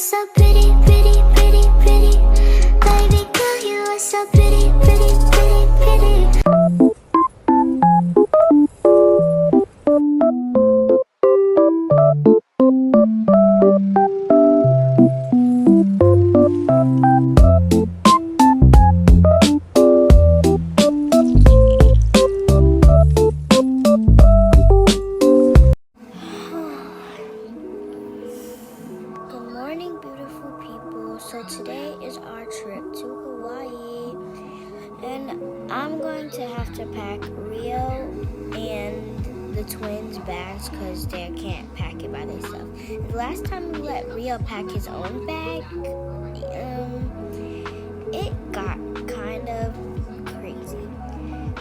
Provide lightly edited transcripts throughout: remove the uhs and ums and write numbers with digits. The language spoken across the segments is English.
so pretty, pretty, pretty, pretty. Baby girl, you are so pretty, pretty, pretty, pretty. Good morning, beautiful people. So today is our trip to Hawaii, and I'm going to have to pack Rio and the twins' bags because they can't pack it by themselves. The last time we let Rio pack his own bag, it got kind of crazy.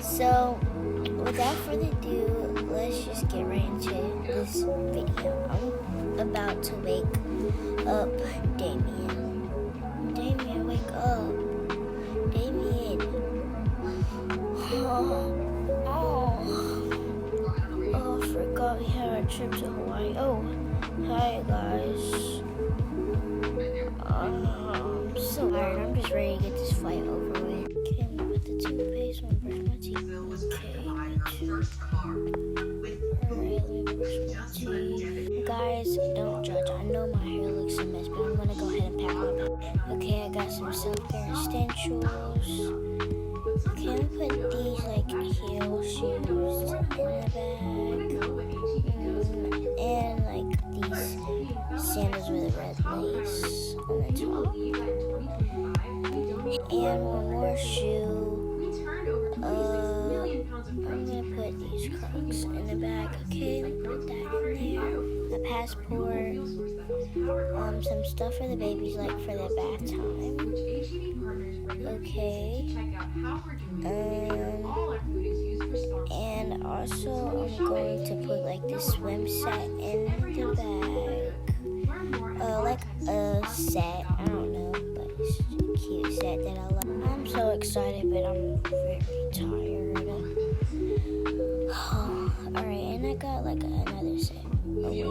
So without further ado, let's just get right into this video. I'm about to wake up Damien. Damien, wake up. Damien. Oh, I forgot we had our trip to Hawaii. Oh, hi guys. I'm so tired. I'm just ready to get this flight over with. Okay, I'm gonna put the toothpaste on, brush my teeth. Okay, me too. Alright, let me brush my teeth. Guys, don't judge. I know my hair looks a mess, but I'm gonna go ahead and pack my bag. Okay, I got some self-care essentials. Okay, I'm gonna put these like heel shoes in the bag. And like these sandals with a red lace on the top. And one more shoe. I'm gonna put these Crocs in the bag. Okay, put that in there. A passport. Some stuff for the babies, like for their bath time. Okay. And also I'm going to put like this swim set in the bag. Like a set, I don't know, but it's a cute set that I love. I'm so excited, but I'm very tired. Alright, and I got like another set. Oh wait.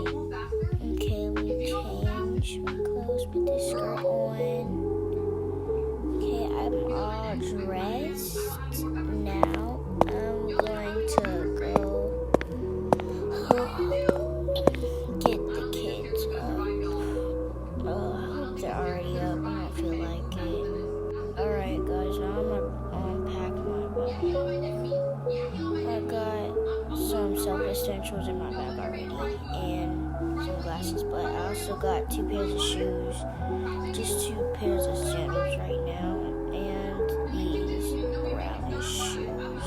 Okay, let me change my clothes, put this skirt on. Okay, I'm all dressed. Now I'm going to go get the kids up. I hope they're already up. I don't feel like it. Alright guys, now I'm gonna unpack my bag. I got some self-essentials in my bag already and some glasses, but I also got 2 pairs of shoes, just 2 pairs of sandals right now, and these brownish shoes.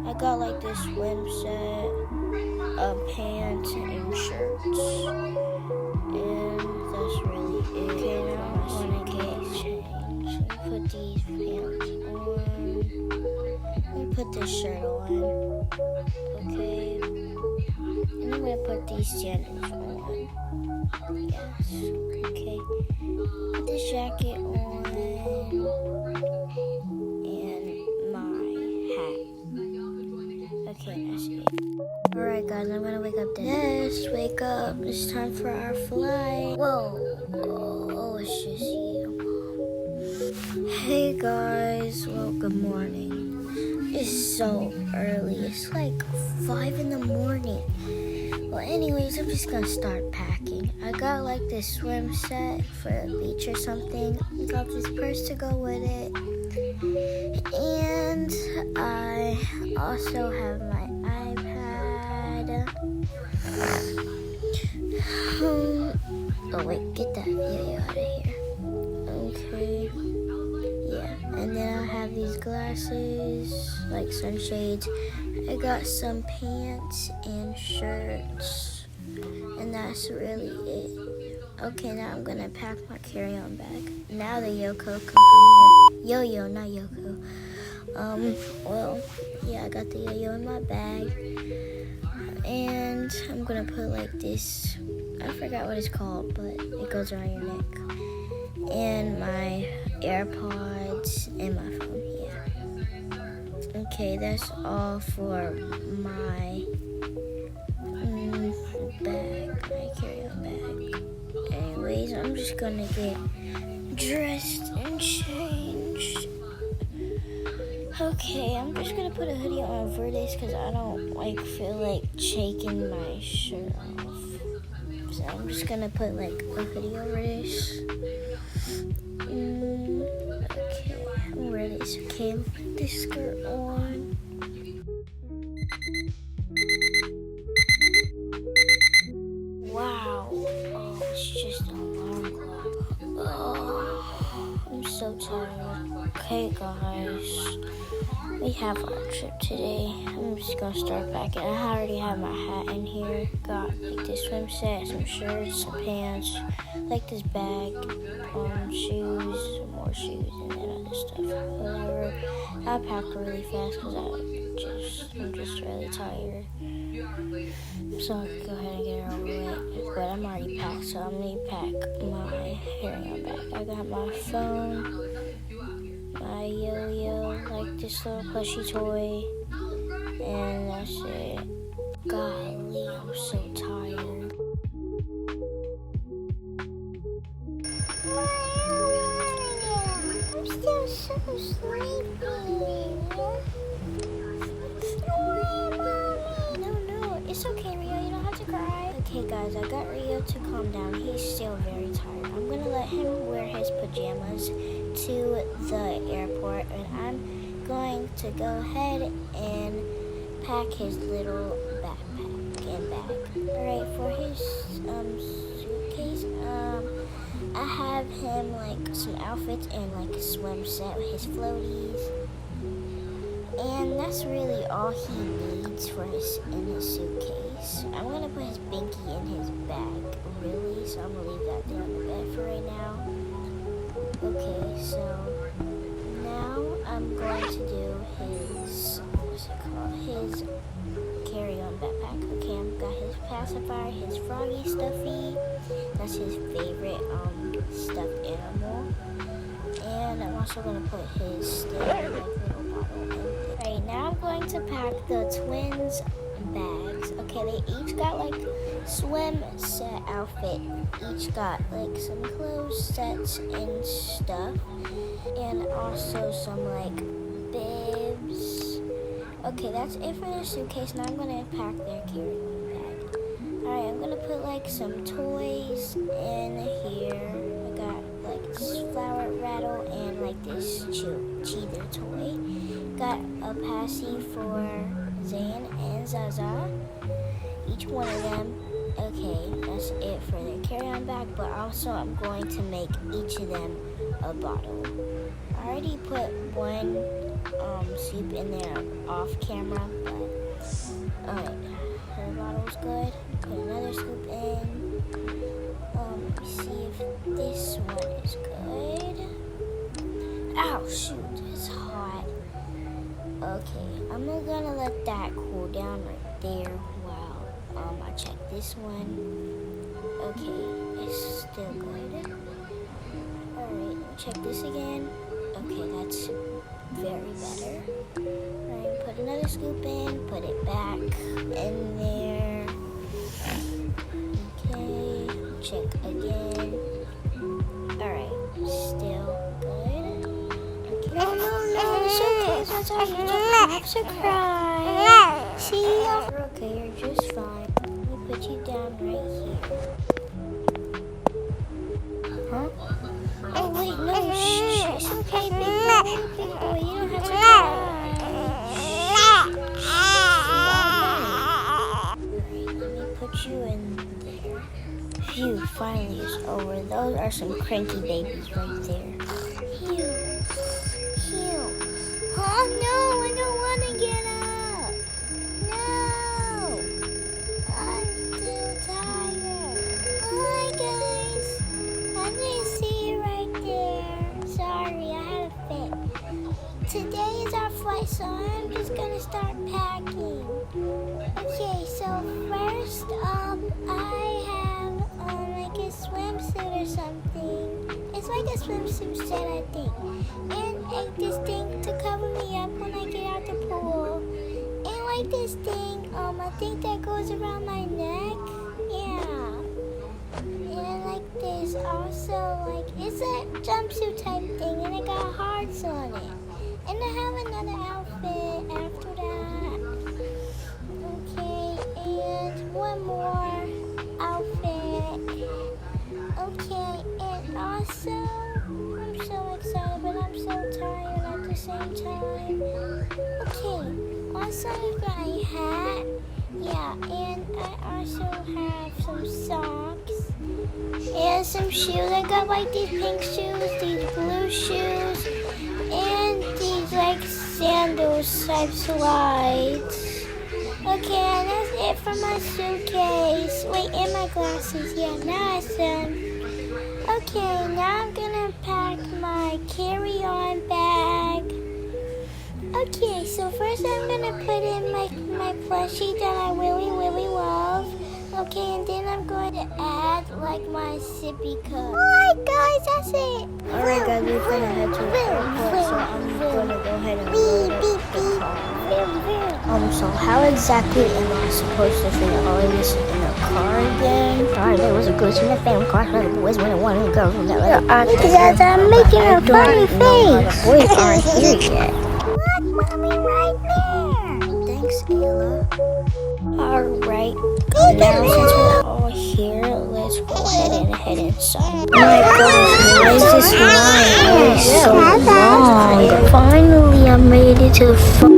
I got like this swim set, pants, and shirts, and that's really it. Okay, now I'm gonna get changed. Put these pants on. I'm gonna put this shirt on. Okay. And I'm gonna put these sandals on. Yes. Okay. Put this jacket on. And my hat. Okay, that's it. Alright guys, I'm gonna wake up then. Yes, wake up. It's time for our flight. Whoa. Oh, it's just you. Hey guys, well, good morning. It's so early. It's like 5 in the morning. Well, anyways, I'm just gonna start packing. I got like this swim set for the beach or something. Got this purse to go with it. And I also have my iPad. Oh wait, get that yo-yo out of here. Okay. Yeah, and then I have these glasses, like sunshades. I got some pants and shirts, and that's really it. Okay, now I'm gonna pack my carry-on bag. Now the Yoko come from here. Yo-yo, not Yoko. Well, yeah, I got the yo-yo in my bag, and I'm gonna put like this, I forgot what it's called, but it goes around your neck, and my AirPods and my phone here. Okay, that's all for my bag, my carry-on bag. Anyways, I'm just just gonna get dressed and changed. Okay, I'm just gonna put a hoodie on over this because I don't feel like taking my shirt off. So I'm just gonna put a hoodie over this. Okay, I'm ready. Okay, put this skirt on. Wow. Oh, it's just an alarm clock. Oh, I'm so tired. Okay, guys. We have our trip today. I'm just gonna start packing. I already have my hat in here. Got this swim set, some shirts, some pants, this bag, shoes, some more shoes, and then other stuff. Whatever. I packed really fast because I'm just really tired. So I can go ahead and get it over with. But I'm already packed, so I'm gonna pack my carry-on bag. I got my phone, my yo-yo, this little plushy toy, and that's it. Golly, I'm so tired. I'm still so sleepy. No, it's okay, Rio. You don't have to cry. Okay, guys, I got Rio to calm down. He's still very tired. I'm gonna let him wear his pajamas to the airport, and I'm going to go ahead and pack his little backpack and bag. Alright, for his suitcase, I have him some outfits and a swim set with his floaties. And that's really all he needs in his suitcase. I'm gonna put his binky in his bag, really, so I'm gonna leave that there on the bed for right now. Okay, so now I'm going to do his, his carry-on backpack. Okay, I've got his pacifier, his froggy stuffy. That's his favorite stuffed animal. And I'm also going to put his standard little bottle in there. Right, now I'm going to pack the twins' bags. Okay, they each got swim set outfit. Each got some clothes sets and stuff. And also some bibs. Okay, that's it for their suitcase. Now I'm going to pack their carry-on bag. Alright, I'm going to put some toys in here. I got this flower rattle and this cheetah toy. Got a passy for Zane and Zaza, each one of them. Okay, that's it for their carry-on bag, but also I'm going to make each of them a bottle. I already put one soup in there off camera, but alright, her bottle's good. Put another scoop in. Let me see if this one is good. Ow, shoot, it's hot. Okay, I'm gonna let that cool down right there while I check this one. Okay, it's still good. Alright, check this again. Okay, that's very better. Alright, put another scoop in, put it back in there. Okay, check again. Alright, still good. Okay. No, it's okay. That's all you don't have to cry. See, you're okay, you're just fine. Let me put you down right here. Huh? Oh, wait, no, shh. It's okay, big boy. You don't have to cry. Alright, let me put you in there. Phew, finally it's over. Those are some cranky babies right there. Phew. Oh no, I don't want to get up. No. I'm still tired. Hi guys. I didn't see you right there. Sorry, I had a fit. Today is our flight, so I'm just going to start packing. Okay, so first I have a swimsuit or something. It's like a swimsuit set, I think. And this thing to cover me up when I get out the pool. And this thing, I think that goes around my neck. Yeah. And like this also, like, it's a jumpsuit type thing, and it got hearts on it. And I have another outfit after that. Okay, and one more outfit. Okay, and also, I'm so excited, but I'm so tired at the same time. Okay, also I got a hat. Yeah, and I also have some socks and some shoes. I got like these pink shoes, these blue shoes, and these like sandals type slides. Okay, and that's it for my suitcase. Wait, and my glasses. Yeah, now it's done. Okay, now I'm gonna pack my carry-on bag. Okay, so first I'm gonna put in my plushie that I really, really love. Okay, and then I'm going to add like my sippy cup. Alright guys, that's it. Alright guys, we're gonna head to the airport, so I'm gonna go ahead and load up the car. So how exactly am I supposed to figure all of this in the car again? Alright, there was a glitch in the family car, so the boys went and one and the girls went that Because I'm making a funny face. The boys aren't here yet. Look, Mommy, right there. Thanks, Ayla. Alright, now since we're all here, let's go ahead and head inside. Oh my gosh, why is this line always so long? Finally, I made it to the front.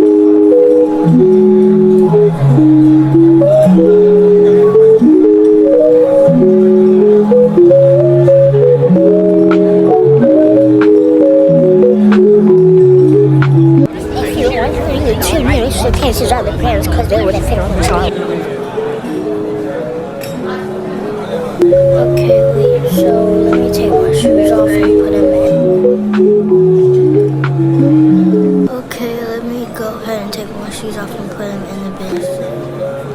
Suitcases are the parents because they wouldn't fit on the trunk. Okay, wait, so let me take my shoes off and put them in. Okay, let me go ahead and take my shoes off and put them in the bin.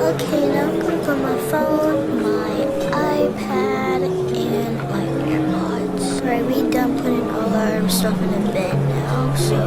Okay, now I'm going to put my phone, my iPad, and my AirPods. Alright, we done putting all our stuff in the bin now, so...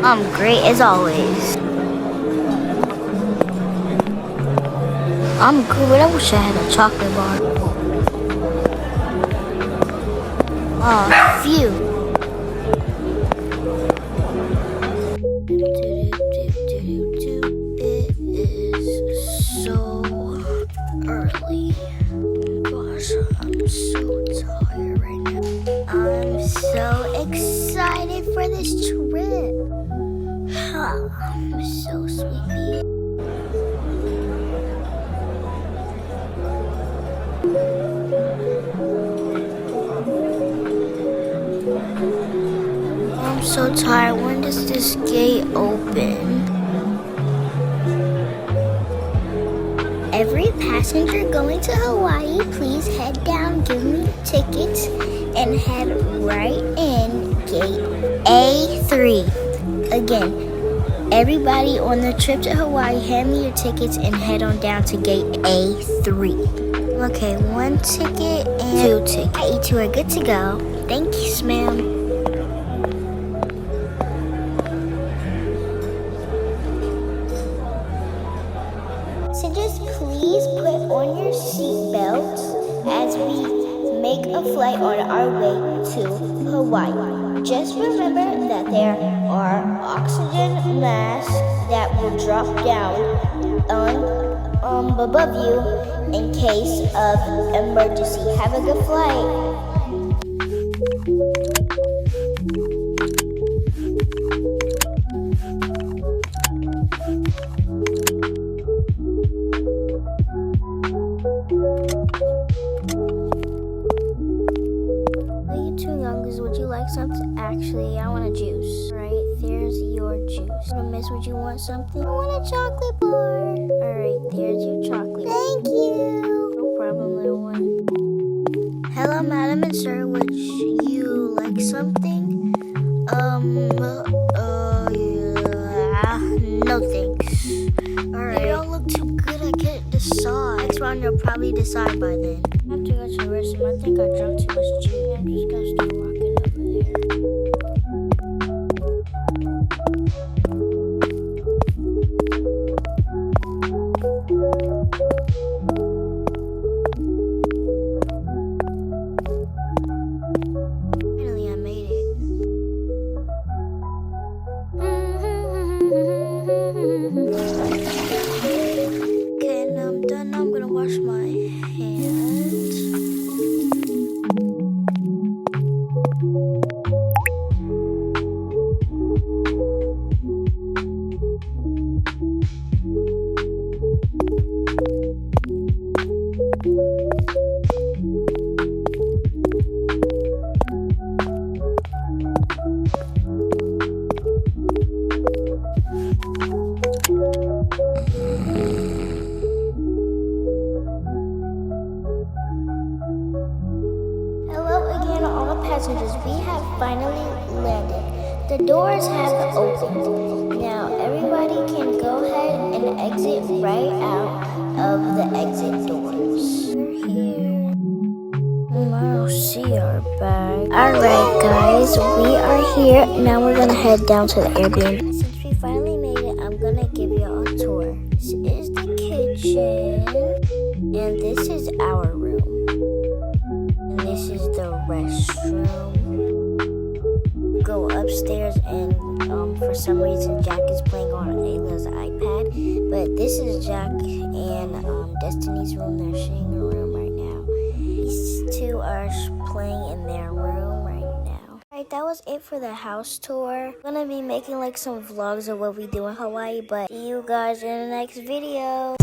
I'm great as always. I'm good. I wish I had a chocolate bar. Oh, phew. It is so early. Gosh, I'm so tired right now. I'm so excited for this trip. I'm so sleepy. I'm so tired. When does this gate open? Every passenger going to Hawaii, please head down, give me your tickets, and head right in gate A3. Again, everybody on the trip to Hawaii, hand me your tickets and head on down to gate A3. Okay, 1 ticket and 2 tickets. You two are good to go. Thank you, ma'am. Passengers, please put on your seatbelts as we make a flight on our way to Hawaii. Just remember that there are oxygen masks that will drop down above you in case of emergency. Have a good flight. Would you like something? Actually, I want a juice. Right, there's your juice. Miss, would you want want something? I want a chocolate bar. Alright, there's your chocolate. Thank you. No problem, little one. Hello, madam and sir. Would you like something? No thanks. Alright. They all look too good, I can't decide. Next round, you'll probably decide by then. I have to go to the restroom. I think I drank too much juice. I'm just gonna start walking over there. Finally, I made it. Okay, and I'm done. I'm gonna wash my hands. Hello again, all passengers. We have finally landed. The doors have opened. Now everybody can go ahead and exit right out of the exit doors. We're here. I don't see our bag. Alright guys, we are here. Now we're gonna head down to the Airbnb. Since we finally made it, I'm gonna give y'all a tour. This is the kitchen. And this is our room. And this is the restroom. Go upstairs and for some reason Jack is playing on Ayla's iPad. But this is Jack and Destiny's room. They're sharing a room right now. These two are playing in their room right now. Alright, that was it for the house tour. I'm gonna be making like some vlogs of what we do in Hawaii, but see you guys in the next video.